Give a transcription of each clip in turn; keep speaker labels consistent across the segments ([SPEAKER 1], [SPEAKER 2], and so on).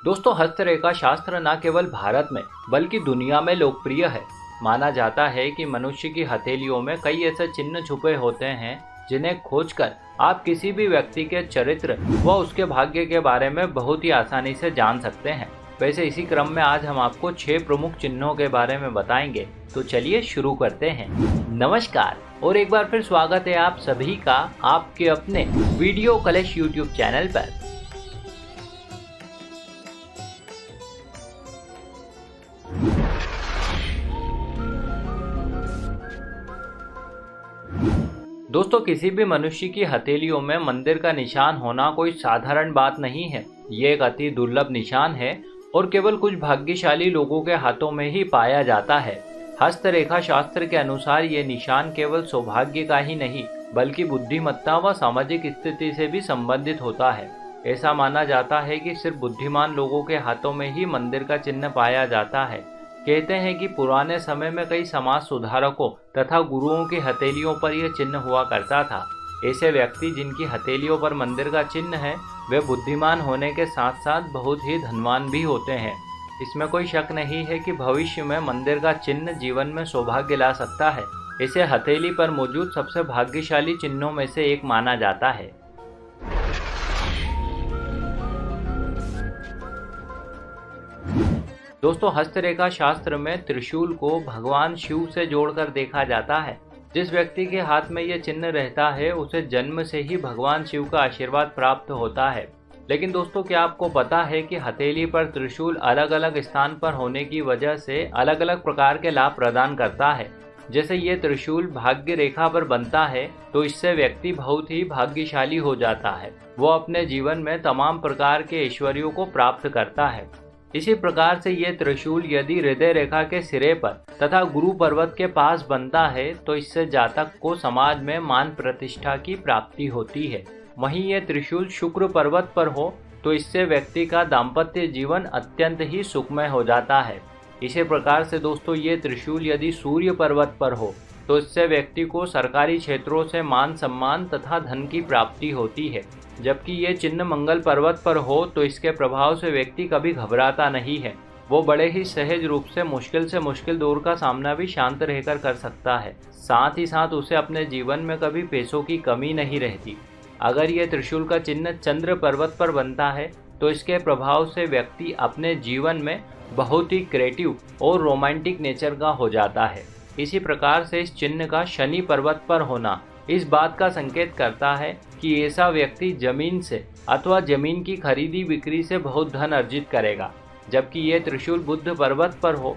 [SPEAKER 1] दोस्तों, हस्तरेखा शास्त्र न केवल भारत में बल्कि दुनिया में लोकप्रिय है। माना जाता है कि मनुष्य की हथेलियों में कई ऐसे चिन्ह छुपे होते हैं जिन्हें खोजकर आप किसी भी व्यक्ति के चरित्र व उसके भाग्य के बारे में बहुत ही आसानी से जान सकते हैं। वैसे इसी क्रम में आज हम आपको 6 प्रमुख चिन्हों के बारे में बताएंगे, तो चलिए शुरू करते हैं। नमस्कार और एक बार फिर स्वागत है आप सभी का आपके अपने वीडियो कलेश यूट्यूब चैनल पर। दोस्तों, किसी भी मनुष्य की हथेलियों में मंदिर का निशान होना कोई साधारण बात नहीं है। ये एक अति दुर्लभ निशान है और केवल कुछ भाग्यशाली लोगों के हाथों में ही पाया जाता है। हस्तरेखा शास्त्र के अनुसार ये निशान केवल सौभाग्य का ही नहीं बल्कि बुद्धिमत्ता व सामाजिक स्थिति से भी संबंधित होता है। ऐसा माना जाता है कि सिर्फ बुद्धिमान लोगों के हाथों में ही मंदिर का चिन्ह पाया जाता है। कहते हैं कि पुराने समय में कई समाज सुधारकों तथा गुरुओं की हथेलियों पर यह चिन्ह हुआ करता था। ऐसे व्यक्ति जिनकी हथेलियों पर मंदिर का चिन्ह है, वे बुद्धिमान होने के साथ साथ बहुत ही धनवान भी होते हैं। इसमें कोई शक नहीं है कि भविष्य में मंदिर का चिन्ह जीवन में सौभाग्य ला सकता है। इसे हथेली पर मौजूद सबसे भाग्यशाली चिन्हों में से एक माना जाता है। दोस्तों, हस्तरेखा शास्त्र में त्रिशूल को भगवान शिव से जोड़कर देखा जाता है। जिस व्यक्ति के हाथ में यह चिन्ह रहता है उसे जन्म से ही भगवान शिव का आशीर्वाद प्राप्त होता है। लेकिन दोस्तों, क्या आपको पता है कि हथेली पर त्रिशूल अलग अलग स्थान पर होने की वजह से अलग अलग प्रकार के लाभ प्रदान करता है। जैसे ये त्रिशूल भाग्य रेखा पर बनता है तो इससे व्यक्ति बहुत ही भाग्यशाली हो जाता है। वो अपने जीवन में तमाम प्रकार के ऐश्वर्यों को प्राप्त करता है। इसी प्रकार से ये त्रिशूल यदि हृदय रेखा के सिरे पर तथा गुरु पर्वत के पास बनता है तो इससे जातक को समाज में मान प्रतिष्ठा की प्राप्ति होती है। वहीं ये त्रिशूल शुक्र पर्वत पर हो तो इससे व्यक्ति का दाम्पत्य जीवन अत्यंत ही सुखमय हो जाता है। इसी प्रकार से दोस्तों, ये त्रिशूल यदि सूर्य पर्वत पर हो तो इससे व्यक्ति को सरकारी क्षेत्रों से मान सम्मान तथा धन की प्राप्ति होती है। जबकि ये चिन्ह मंगल पर्वत पर हो तो इसके प्रभाव से व्यक्ति कभी घबराता नहीं है। वो बड़े ही सहज रूप से मुश्किल दौर का सामना भी शांत रहकर कर सकता है। साथ ही साथ उसे अपने जीवन में कभी पैसों की कमी नहीं रहती। अगर ये त्रिशूल का चिन्ह चंद्र पर्वत पर बनता है तो इसके प्रभाव से व्यक्ति अपने जीवन में बहुत ही क्रिएटिव और रोमांटिक नेचर का हो जाता है। इसी प्रकार से इस चिन्ह का शनि पर्वत पर होना इस बात का संकेत करता है कि ऐसा व्यक्ति जमीन से अथवा जमीन की खरीदी बिक्री से बहुत धन अर्जित करेगा। जबकि ये त्रिशूल बुध पर्वत पर हो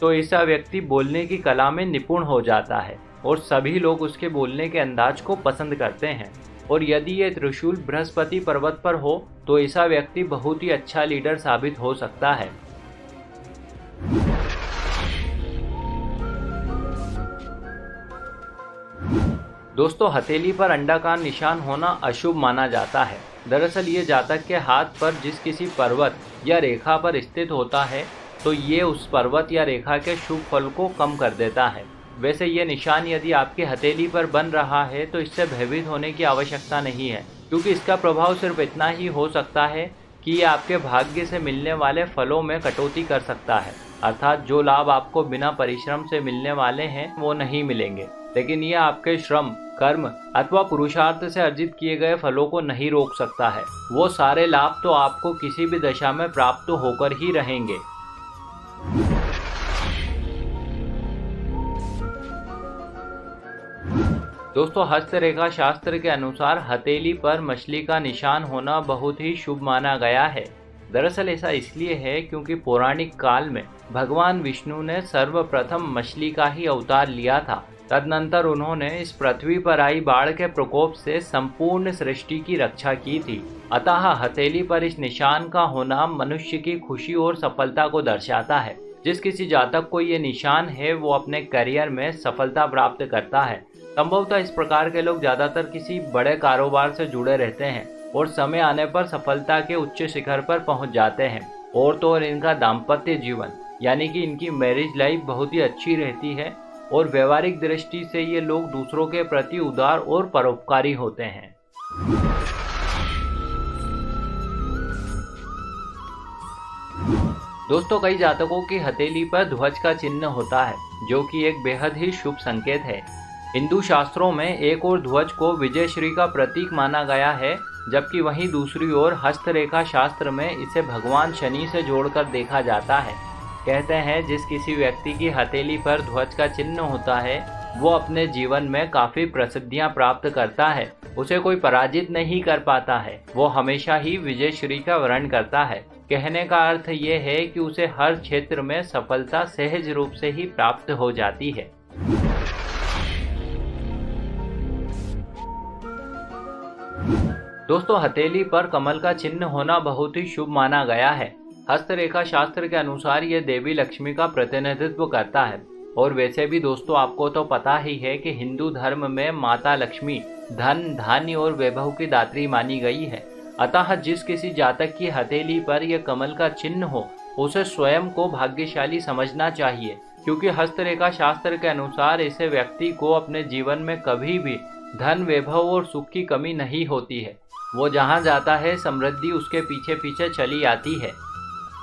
[SPEAKER 1] तो ऐसा व्यक्ति बोलने की कला में निपुण हो जाता है और सभी लोग उसके बोलने के अंदाज को पसंद करते हैं। और यदि ये त्रिशूल बृहस्पति पर्वत पर हो तो ऐसा व्यक्ति बहुत ही अच्छा लीडर साबित हो सकता है। दोस्तों, हथेली पर अंडाकार निशान होना अशुभ माना जाता है। दरअसल ये जातक के हाथ पर जिस किसी पर्वत या रेखा पर स्थित होता है तो ये उस पर्वत या रेखा के शुभ फल को कम कर देता है। वैसे ये निशान यदि आपकी हथेली पर बन रहा है तो इससे भयभीत होने की आवश्यकता नहीं है, क्योंकि इसका प्रभाव सिर्फ इतना ही हो सकता है कि ये आपके भाग्य से मिलने वाले फलों में कटौती कर सकता है। अर्थात जो लाभ आपको बिना परिश्रम से मिलने वाले हैं वो नहीं मिलेंगे, लेकिन यह आपके श्रम, कर्म अथवा पुरुषार्थ से अर्जित किए गए फलों को नहीं रोक सकता है। वो सारे लाभ तो आपको किसी भी दशा में प्राप्त होकर ही रहेंगे। दोस्तों, हस्तरेखा शास्त्र के अनुसार हथेली पर मछली का निशान होना बहुत ही शुभ माना गया है। दरअसल ऐसा इसलिए है क्योंकि पौराणिक काल में भगवान विष्णु ने सर्वप्रथम मछली का ही अवतार लिया था। तदनंतर उन्होंने इस पृथ्वी पर आई बाढ़ के प्रकोप से संपूर्ण सृष्टि की रक्षा की थी। अतः हथेली पर इस निशान का होना मनुष्य की खुशी और सफलता को दर्शाता है। जिस किसी जातक को ये निशान है वो अपने करियर में सफलता प्राप्त करता है। संभवतः इस प्रकार के लोग ज्यादातर किसी बड़े कारोबार से जुड़े रहते हैं और समय आने पर सफलता के उच्च शिखर पर पहुंच जाते हैं। और तो और इनका दाम्पत्य जीवन यानी कि इनकी मैरिज लाइफ बहुत ही अच्छी रहती है और व्यवहारिक दृष्टि से ये लोग दूसरों के प्रति उदार और परोपकारी होते हैं। दोस्तों, कई जातकों की हथेली पर ध्वज का चिन्ह होता है, जो कि एक बेहद ही शुभ संकेत है। हिंदू शास्त्रों में एक और ध्वज को विजयश्री का प्रतीक माना गया है, जबकि वहीं दूसरी ओर हस्तरेखा शास्त्र में इसे भगवान शनि से जोड़कर देखा जाता है। कहते हैं जिस किसी व्यक्ति की हथेली पर ध्वज का चिन्ह होता है, वो अपने जीवन में काफी प्रसिद्धियां प्राप्त करता है। उसे कोई पराजित नहीं कर पाता है। वो हमेशा ही विजयश्री का वर्ण करता है। कहने का अर्थ ये है कि उसे हर क्षेत्र में सफलता सहज रूप से ही प्राप्त हो जाती है। दोस्तों, हथेली पर कमल का चिन्ह होना बहुत ही शुभ माना गया है। हस्तरेखा शास्त्र के अनुसार ये देवी लक्ष्मी का प्रतिनिधित्व करता है। और वैसे भी दोस्तों, आपको तो पता ही है कि हिंदू धर्म में माता लक्ष्मी धन, धान्य और वैभव की दात्री मानी गई है। अतः जिस किसी जातक की हथेली पर यह कमल का चिन्ह हो, उसे स्वयं को भाग्यशाली समझना चाहिए, क्योंकि हस्तरेखा शास्त्र के अनुसार ऐसे व्यक्ति को अपने जीवन में कभी भी धन, वैभव और सुख की कमी नहीं होती है। वो जहाँ जाता है, समृद्धि उसके पीछे पीछे चली आती है।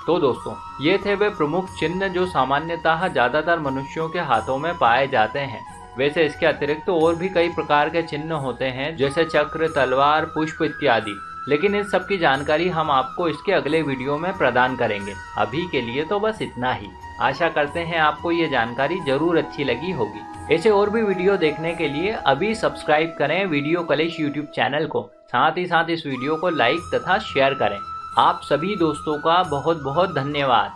[SPEAKER 1] तो दोस्तों, ये थे वे प्रमुख चिन्ह जो सामान्यतः ज्यादातर मनुष्यों के हाथों में पाए जाते हैं। वैसे इसके अतिरिक्त तो और भी कई प्रकार के चिन्ह होते हैं, जैसे चक्र, तलवार, पुष्प इत्यादि। लेकिन इन सब की जानकारी हम आपको इसके अगले वीडियो में प्रदान करेंगे। अभी के लिए तो बस इतना ही। आशा करते हैं आपको ये जानकारी जरूर अच्छी लगी होगी। ऐसे और भी वीडियो देखने के लिए अभी सब्सक्राइब करें वीडियो कलेश यूट्यूब चैनल को। साथ ही साथ इस वीडियो को लाइक तथा शेयर करें। आप सभी दोस्तों का बहुत बहुत धन्यवाद।